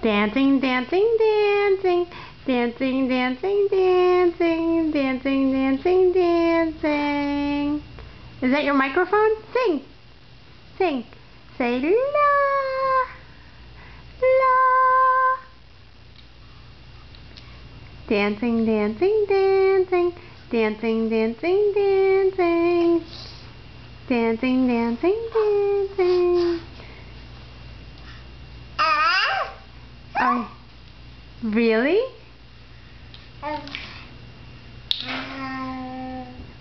Dancing, dancing, dancing, dancing, dancing, dancing, dancing, dancing, dancing. Is that your microphone? Sing, sing. Say la, la. Dancing, dancing, dancing, dancing, dancing, dancing, dancing, dancing, dancing. Really?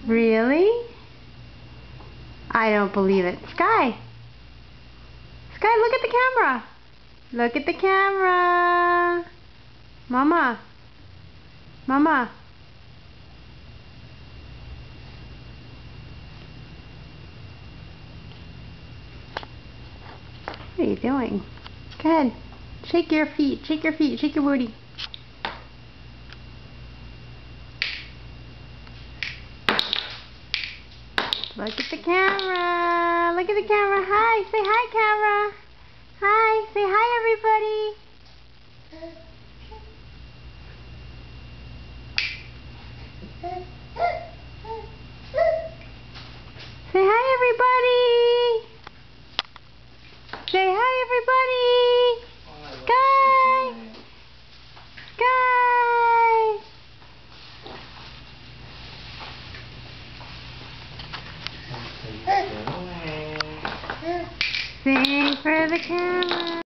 Really? I don't believe it. Sky! Sky, look at the camera! Look at the camera! Mama! Mama! What are you doing? Go ahead. Shake your feet. Shake your feet. Shake your booty. Look at the camera. Look at the camera. Hi. Say hi, camera. Hi. Say hi, everybody. Say hi, everybody. Say hi, everybody. Sky. Sky. Sing for the camera.